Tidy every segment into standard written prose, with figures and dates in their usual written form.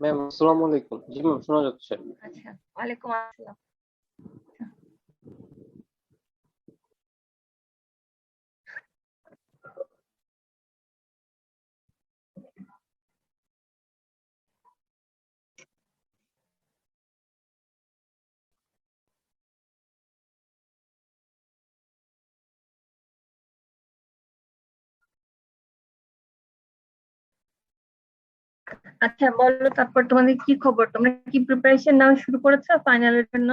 Ma'am আসসালামু আলাইকুম। জি ma'am, শোনা যাচ্ছে। আচ্ছা, ওয়ালাইকুম আসসালাম। আচ্ছা বলো, তারপর তোমাদের কি খবর? তোমরা কি প্রিপারেশন নাও শুরু করেছো ফাইনালের জন্য?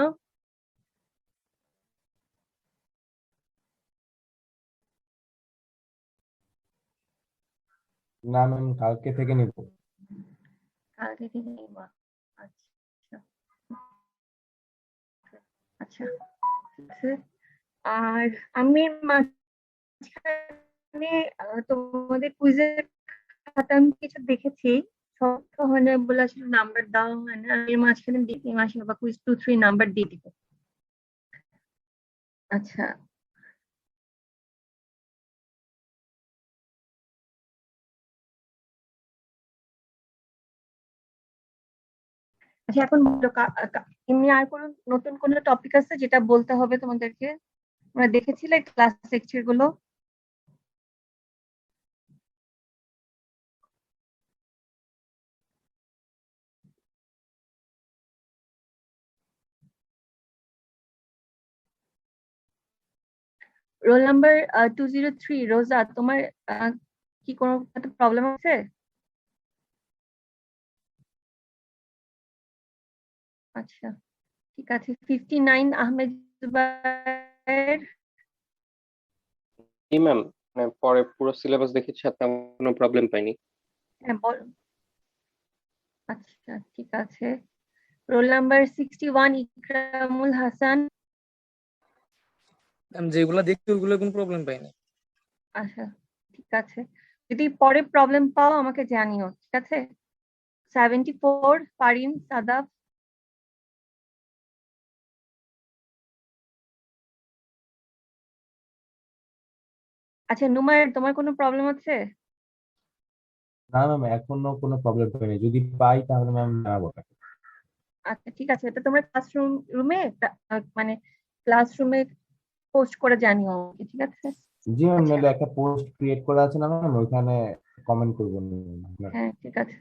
না ম্যাম, কালকে থেকে নিব। কালকে থেকে নিবা? আচ্ছা আচ্ছা, ঠিক আছে। আর আমি মাঝখানে তোমাদের কুইজের খাতা আমি কিছু দেখেছি, সব তো হয় না বলে আসলে নাম্বার দাও হয় না। আমি মাঝখানে দিই মাসে বা কুইজ 2-3 নাম্বার দিয়ে দিব। আচ্ছা আচ্ছা, এখন বলো এমনি আর কোনো নতুন কোনো টপিক আছে যেটা বলতে হবে তোমাদেরকে? তোমরা দেখেছিলে ক্লাস লেকচার গুলো? রোল নাম্বার 203, রোজা, তোমার কি কোনো প্রবলেম আছে? আচ্ছা, ঠিক আছে। 59, আহমেদ জুবায়ের। জি ম্যাম, মানে পরে পুরো সিলেবাস দেখেছি আর তেমন কোনো প্রবলেম পাইনি। হ্যাঁ বল। আচ্ছা ঠিক আছে। Roll number 61, Ikramul Hasan. আমি যেগুলো দেখছি ওইগুলো কোনো প্রবলেম পাইনি। আচ্ছা ঠিক আছে, যদি পরে প্রবলেম পাও আমাকে জানিও, ঠিক আছে। 74, ফারিন সাদাব। আচ্ছা নুমায়ের, তোমার কোনো প্রবলেম আছে? না ম্যাম, এখনো কোনো প্রবলেম হয়নি, যদি পাই তাহলে ম্যাম জানাবো আপনাকে। আচ্ছা ঠিক আছে, এটা তোমরা রুমে মানে ক্লাসরুমে পোস্ট করে জানিও আমাকে, ঠিক আছে। জি ম্যাম, আচ্ছা নাহলে একটা পোস্ট ক্রিয়েট করা আছে না ম্যাম, ওইখানে কমেন্ট করবেন আপনারা। হ্যাঁ ঠিক আছে।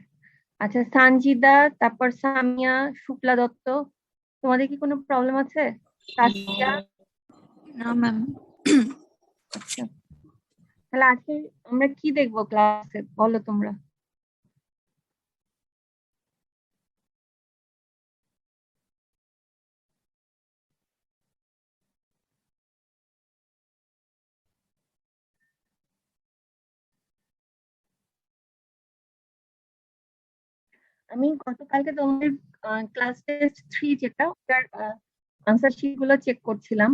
আচ্ছা সানজিদা, তারপর সামিয়া, শুক্লা দত্ত, তোমাদের কি কোনো প্রবলেম আছে? তাসফিয়া। না ম্যাম। আচ্ছা, তাহলে আজকে আমরা কি দেখবো ক্লাসে, বলো তোমরা। আমি গতকালকে তোমাদের ক্লাস টেস্ট 3 যেটা, ওটার আনসার শিট গুলো চেক করছিলাম।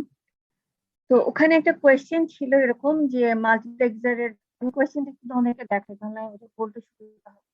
তো ওখানে একটা কোয়েশ্চেন ছিল এরকম যে মাল্টিপ্লেক্সারের, আমি কোয়েশ্চেনটা একটু তোমাদেরকে দেখাই তাহলে ওটা বলতে সুবিধা হবে।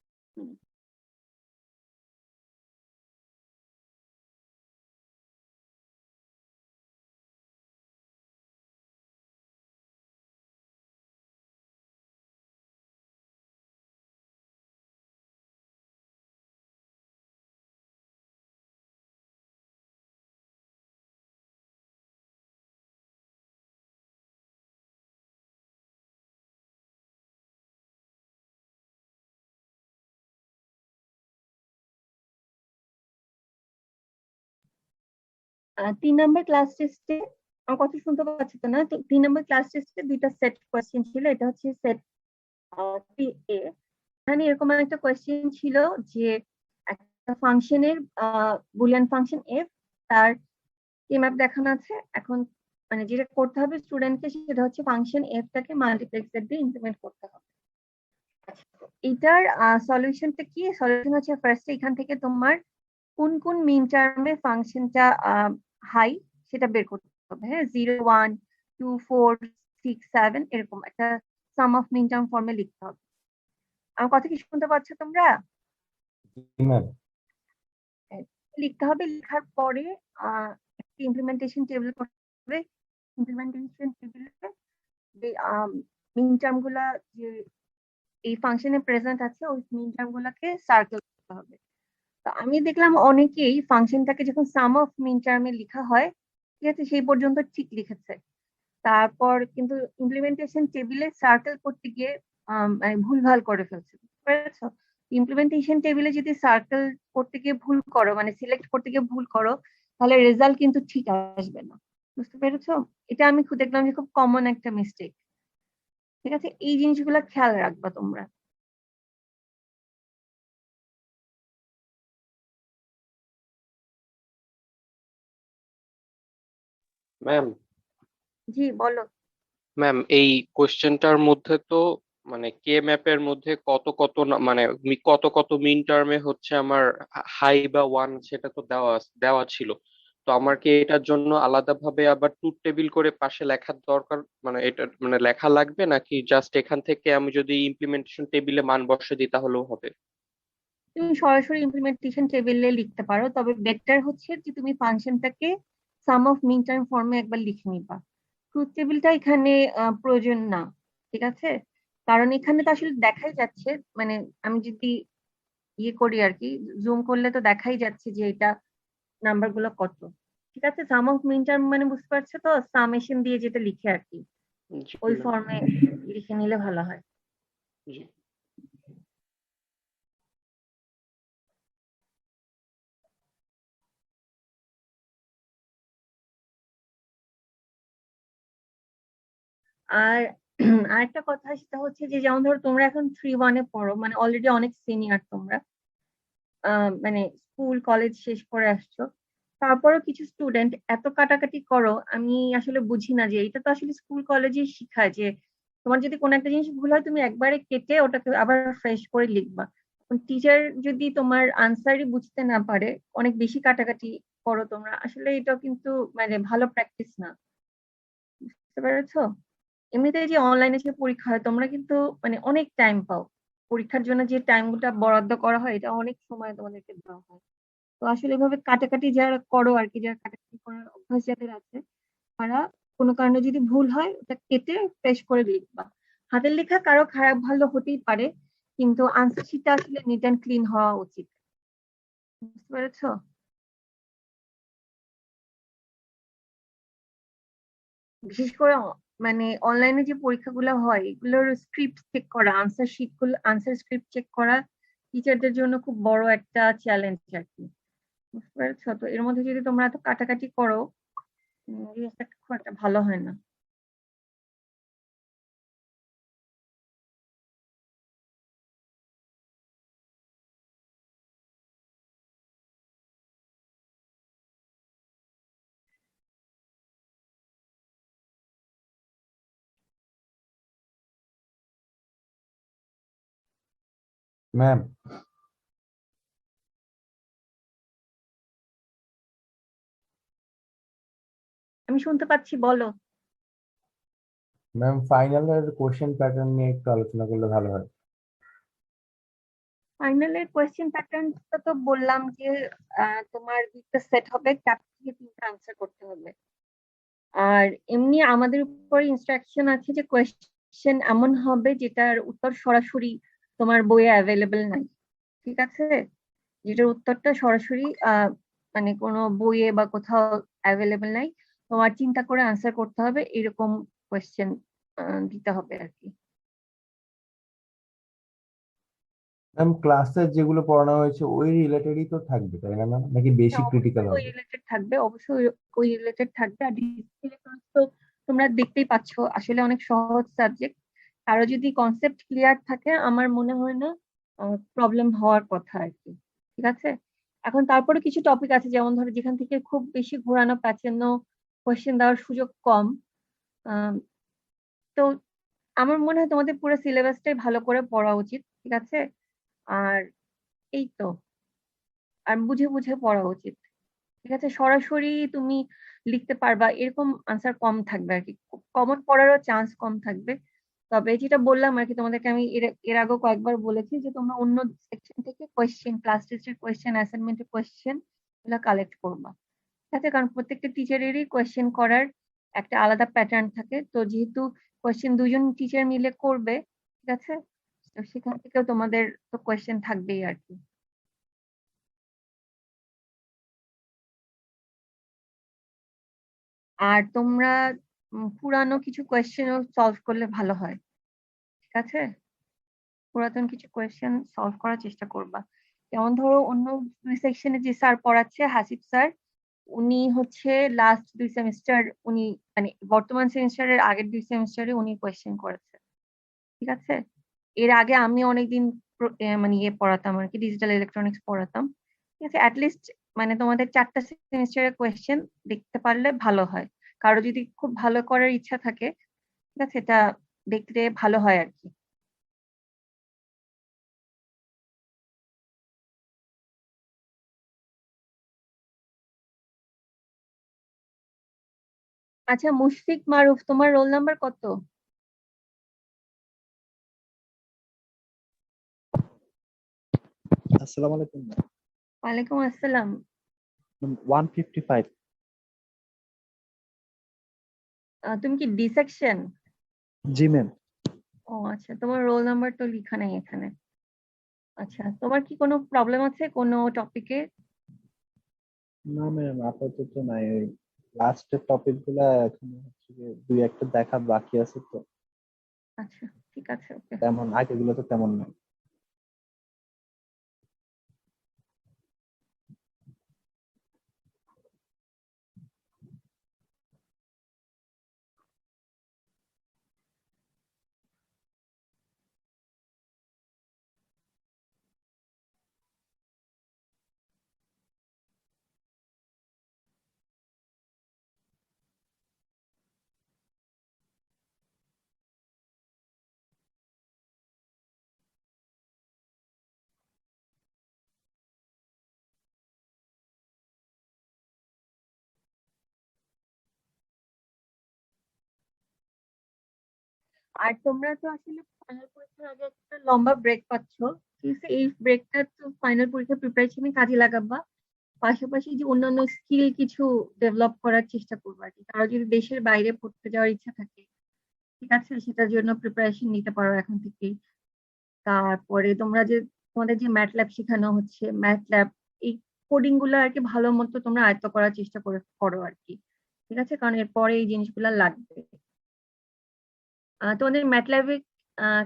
তিন নম্বর ক্লাস টেস্টে, আমার কথা শুনতে পাচ্ছি তো না? তো 3 নম্বর ক্লাস টেস্টে দুইটা সেট কোয়েশ্চেন ছিল, এটা হচ্ছে সেট 3A। এখানে এরকম একটা কোয়েশ্চেন ছিল যে একটা ফাংশনের বুলিয়ান ফাংশন এফ, তার কে ম্যাপ দেখানো আছে। এখন মানে যেটা করতে হবে স্টুডেন্টকে সেটা হচ্ছে ফাংশন এফটাকে মাল্টিপ্লেক্সার দিয়ে ইমপ্লিমেন্ট করতে হবে। এটার সলিউশনটা কি? সলিউশন হচ্ছে ফার্স্টে এখান থেকে তোমার কোন কোন মিন টার্মে ফাংশনটা হাই সেটা বের করতে হবে। হ্যাঁ, 0, 1, 2, 4, 6, 7 এরকম একটা সাম অফ মিন টার্ম ফর্মে লিখতে হবে। আমার কথা কি শুনতে পাচ্ছ তোমরা? জি ম্যাম। হ্যাঁ, লিখতে হবে। লেখার পরে একটা ইমপ্লিমেন্টেশন টেবিল করতে হবে। ইমপ্লিমেন্টেশন টেবিলে যে মিন টার্ম গুলা যে এই ফাংশনে প্রেজেন্ট আছে ওই মিন টার্ম গুলাকে সার্কেল করতে হবে। তো আমি দেখলাম অনেকেই ফাংশনটাকে যখন সাম অফ মিন টার্মে লেখা হয়, ঠিক আছে, সেই পর্যন্ত ঠিক লিখেছে। তারপর কিন্তু ইমপ্লিমেন্টেশন টেবিলে সার্কেল করতে গিয়ে মানে ভুলভাল করে ফেলছে, বুঝতে পেরেছো? ইমপ্লিমেন্টেশন টেবিলে যদি সার্কেল করতে গিয়ে ভুল করো, মানে সিলেক্ট করতে গিয়ে ভুল করো, তাহলে রেজাল্ট কিন্তু ঠিক আসবে না, বুঝতে পেরেছো? এটা আমি খুব দেখলাম যে খুব কমন একটা মিস্টেক। ঠিক আছে, এই জিনিসগুলো খেয়াল রাখবা তোমরা। ম্যাম, জি বলো। ম্যাম এই কোশ্চেনটার মধ্যে তো মানে কে ম্যাপের মধ্যে কত কত মানে কত কত মিন টার্মে হচ্ছে আমার হাই বা ওয়ান সেটা তো দেওয়া ছিল। তো আমার কি এটার জন্য আলাদাভাবে আবার ট্রুথ টেবিল করে পাশে লেখার দরকার, মানে এটা মানে লেখা লাগবে নাকি জাস্ট এখান থেকে আমি যদি ইমপ্লিমেন্টেশন টেবিলে মান বসে দিই তাহলেও হবে? তুমি সরাসরি ইমপ্লিমেন্টেশন টেবিলে লিখতে পারো, তবে বেটার হচ্ছে যে তুমি ফাংশনটাকে সাম অফ মিন টার্ম ফর্মে একবার লিখে নিবা। ট্রুথ টেবিলটা এখানে প্রয়োজন না, ঠিক আছে? কারণ এখানে তো আসলে দেখাই যাচ্ছে, মানে আমি যদি ইয়ে করি আর কি, জুম করলে তো দেখাই যাচ্ছে যে এটা নাম্বার গুলো কত। ঠিক আছে, সাম অফ মিন টার্ম মানে বুঝতে পারছো তো, সামেশন দিয়ে যেটা লিখে আর কি, জি ওই ম্যাম। ফর্মে লিখে নিলে ভালো হয়। জি। আর আরেকটা কথা সেটা হচ্ছে যে, যেমন ধরো তোমরা এখন 3-1-এ পড়ো, মানে অলরেডি অনেক সিনিয়র তোমরা, মানে স্কুল কলেজ শেষ করে আসছো। তারপরও কিছু স্টুডেন্ট এত কাটাকাটি করো, আমি আসলে বুঝি না যে এটা তো আসলে স্কুল কলেজে শিখায় যে তোমার যদি কোনো একটা জিনিস ভুল হয় তুমি একবারে কেটে ওটাকে আবার ফ্রেশ করে লিখবা। টিচার যদি তোমার আনসারই বুঝতে না পারে, অনেক বেশি কাটাকাটি করো তোমরা, আসলে এটা কিন্তু মানে ভালো প্র্যাকটিস না, বুঝতে পেরেছো? এমনিতে যে অনলাইনে যে পরীক্ষা হয় তোমরা কিন্তু মানে অনেক টাইম পাও, পরীক্ষার জন্য যে টাইমটা বরাদ্দ করা হয় এটা অনেক সময় তোমাদেরকে দেওয়া হয়। তো আসলে এভাবে কাটাকাটি যারা করো আর কি, যারা কাটাকাটি করার অভ্যাস যাদের আছে, তারা কোনো কারণে যদি ভুল হয় ওটা কেটে ফ্রেশ করে লিখবা। হাতের লেখা কারো খারাপ ভালো হতেই পারে, কিন্তু আনসার শিটটা আসলে নিট অ্যান্ড ক্লিন হওয়া উচিত, বুঝতে পেরেছো? বিশেষ করে মানে অনলাইনে যে পরীক্ষাগুলো হয় এগুলোর স্ক্রিপ্ট চেক করা, আনসার শিট গুলো, আনসার স্ক্রিপ্ট চেক করা টিচারদের জন্য খুব বড় একটা চ্যালেঞ্জ আর কি, বুঝতে পেরেছো? তো এর মধ্যে যদি তোমরা এত কাটাকাটি করো, রেজাল্ট খুব একটা ভালো হয় না। ম্যাম, আমি শুনতে পাচ্ছি, বলো। ম্যাম ফাইনালের কোশ্চেন প্যাটার্ন নিয়ে একটু আলোচনা করলে ভালো হয়। ফাইনালের কোয়েশ্চেন প্যাটার্নটা তো বললাম যে তোমার দুইটা সেট হবে, 4 থেকে 3টা আনসার করতে হবে। আর এমনি আমাদের উপর ইনস্ট্রাকশন আছে যে কোয়েশ্চেন এমন হবে যেটার উত্তর সরাসরি তোমার বইয়ে অ্যাভেলেবেল নাই, ঠিক আছে? যেটার উত্তরটা সরাসরি মানে কোনো বইয়ে বা কোথাও অ্যাভেলেবেল নাই, তোমার চিন্তা করে আনসার করতে হবে, এরকম কোয়েশ্চেন দিতে হবে আর কি। ম্যাম ক্লাসে যেগুলো পড়ানো হয়েছে ওই রিলেটেডই তো থাকবে তাই না ম্যাম, নাকি বেশি হ্যাঁ, ক্রিটিক্যাল অবশ্যই ওই হবে? রিলেটেড থাকবে, অবশ্যই ওই রিলেটেড থাকবে। আর ডিসপ্লে ক্লাস তো তোমরা দেখতেই পাচ্ছো, আসলে অনেক সহজ সাবজেক্ট। কারো যদি কনসেপ্ট ক্লিয়ার থাকে আমার মনে হয় না প্রবলেম হওয়ার কথা আর কি, ঠিক আছে? এখন তারপরে কিছু টপিক আছে, যেমন ধরো যেখান থেকে খুব বেশি ঘোরানো প্যাচানো কোয়েশ্চেন দেওয়ার সুযোগ কম। আম, তো আমার মনে হয় তোমাদের পুরো সিলেবাসটাই ভালো করে পড়া উচিত, ঠিক আছে? আর এই তো, আর বুঝে বুঝে পড়া উচিত, ঠিক আছে? সরাসরি তুমি লিখতে পারবা এরকম আনসার কম থাকবে আর কি, কমন পড়ারও চান্স কম থাকবে। তবে যেটা বললাম আর কি তোমাদেরকে, আমি এর আগে কয়েকবার বলেছি যে তোমরা অন্য সেকশন থেকে কোয়েশ্চেন, ক্লাস টেস্টের কোয়েশ্চেন, অ্যাসাইনমেন্টের কোয়েশ্চেন এগুলো কালেক্ট করবা, ঠিক আছে? কারণ প্রত্যেকটা টিচারেরই কোয়েশ্চেন করার একটা আলাদা প্যাটার্ন থাকে, তো যেহেতু কোয়েশ্চেন দুজন টিচার মিলে করবে, ঠিক আছে, তো সেখান থেকেও তোমাদের তো কোয়েশ্চেন থাকবেই আর কি। আর তোমরা পুরানো কিছু কোয়েশ্চেনও সলভ করলে ভালো হয়, ঠিক আছে? পুরাতন কিছু কোয়েশ্চেন সলভ করার চেষ্টা করবা। যেমন ধরো অন্য 2 সেকশনে যে স্যার পড়াচ্ছে, হাসিব স্যার, উনি হচ্ছে লাস্ট 2 সেমিস্টার, উনি মানে বর্তমান সেমিস্টারের আগের 2 সেমিস্টারে উনি কোয়েশ্চেন করেছে, ঠিক আছে? এর আগে আমি অনেকদিন মানে ইয়ে পড়াতাম আর কি, ডিজিটাল ইলেকট্রনিক্স পড়াতাম, ঠিক আছে? অ্যাটলিস্ট মানে তোমাদের 4টা সেমিস্টারের কোয়েশ্চেন দেখতে পারলে ভালো হয়। কারো যদি খুব ভালো করার ইচ্ছা থাকে, ঠিক আছে, এটা দেখতে ভালো হয় আর কি। আচ্ছা মুশফিক মারুফ, তোমার রোল নাম্বার কত? আসসালামু আলাইকুম ম্যাম। ওয়ালাইকুম আসসালাম। 155। তুমি কি ডি সেকশন? জি ম্যাম। ও আচ্ছা, তোমার রোল নাম্বার তো লেখা নেই এখানে। আচ্ছা, তোমার কি কোনো প্রবলেম আছে কোনো টপিকে? না ম্যাম, আপাতত নাই। ওই লাস্টের টপিক গুলা এখন হচ্ছে গিয়ে দুই একটা দেখা বাকি আছে তো, আচ্ছা ঠিক আছে, ওকে। তেমন আগেগুলো তো তেমন নাই। আর তোমরা তো আসলে ফাইনাল পরীক্ষার আগে একটা লম্বা ব্রেক পাচ্ছ, ঠিক আছে? এই ব্রেকটা তো ফাইনাল পরীক্ষার প্রিপারেশনে কাজে লাগাবা। পাশাপাশি যে অন্যান্য স্কিল কিছু ডেভেলপ করার চেষ্টা করবা আর কি। কারো যদি দেশের বাইরে পড়তে যাওয়ার ইচ্ছা থাকে, ঠিক আছে, সেটার জন্য প্রিপারেশন নিতে পারো এখন থেকেই। তারপরে তোমরা যে তোমাদের যে ম্যাটল্যাব শেখানো হচ্ছে, ম্যাটল্যাব এই কোডিং গুলো আর কি ভালো মতো তোমরা আয়ত্ত করার চেষ্টা করো আর কি, ঠিক আছে? কারণ এরপরে এই জিনিসগুলো লাগবে। তোমাদের ম্যাটল্যাবে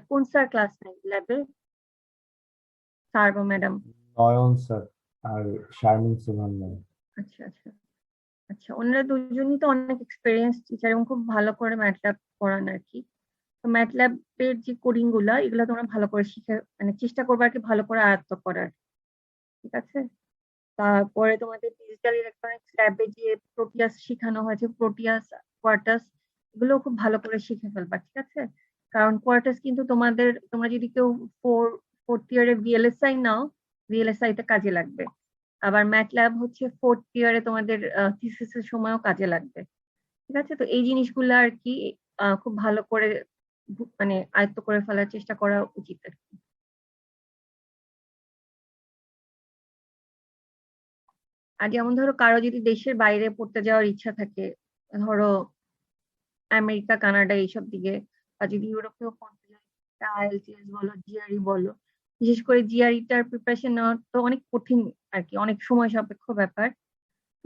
কোন স্যার ক্লাস নেয় ল্যাবে, স্যার বা ম্যাডাম? নয়ন স্যার আর শারমিন সুহান ম্যাম। আচ্ছা আচ্ছা। আচ্ছা, ওনারা দুজনই তো অনেক এক্সপিরিয়েন্স টিচার এবং খুব ভালো করে ম্যাটল্যাব পড়ান আর কি। তো ম্যাটল্যাবের যে কোডিং গুলা এগুলো তোমরা ভালো করে শিখে মানে চেষ্টা করবে আর কি ভালো করে আয়ত্ত করার, ঠিক আছে? তারপরে তোমাদের ডিজিটাল ইলেকট্রনিক্স ল্যাবে যে প্রোটিয়াস শেখানো হয়েছে, প্রোটিয়াস, কোয়ার্টাস, এগুলো খুব ভালো করে শিখে ফেলবা, ঠিক আছে? কারণ কোয়ার্টাস কিন্তু তোমরা যদি কেউ ফোর্থ ইয়ারে ভিএলএসআই নাও, ভিএলএসআই তে কাজে লাগবে। আবার ম্যাটল্যাব হচ্ছে ফোর্থ ইয়ারে তোমাদের থিসিসের সময়ও কাজে লাগবে, ঠিক আছে? তো এই জিনিসগুলো আর কি খুব ভালো করে মানে আয়ত্ত করে ফেলার চেষ্টা করা উচিত আর কি। আর যেমন ধরো কারো যদি দেশের বাইরে পড়তে যাওয়ার ইচ্ছা থাকে, ধরো আমেরিকা, কানাডা এইসব দিকে, বা যদি ইউরোপেও পড়তে যায়, আইএলটিএস বলো, জিআরই বলো, বিশেষ করে জিআরইটার প্রিপারেশন নেওয়া তো অনেক কঠিন আর কি, অনেক সময় সাপেক্ষ ব্যাপার।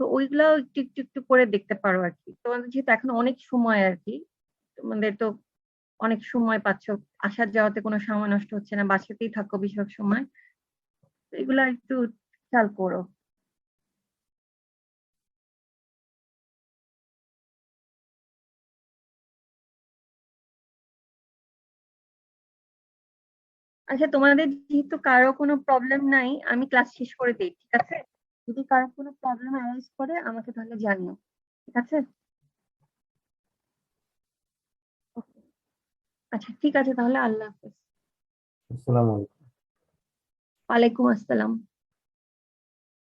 তো ওইগুলাও একটু একটু একটু করে দেখতে পারো আর কি। তোমাদের যেহেতু এখন অনেক সময় আর কি, তোমাদের তো অনেক সময় পাচ্ছ, আসা যাওয়াতে কোনো সময় নষ্ট হচ্ছে না, বাসাতেই থাকো বেশিরভাগ সময়, তো এগুলা একটু খেয়াল করো। আচ্ছা, তোমাদের যেহেতু কারো কোনো প্রবলেম নাই, আমি ক্লাস শেষ করে দিই, ঠিক আছে? যদি কারো কোনো প্রবলেম অ্যারাইজ করে আমাকে তাহলে জানিও, ঠিক আছে? Okay. আচ্ছা ঠিক আছে, তাহলে আল্লাহ হাফেজ। আসসালামু আলাইকুম। ওয়ালাইকুম আসসালাম।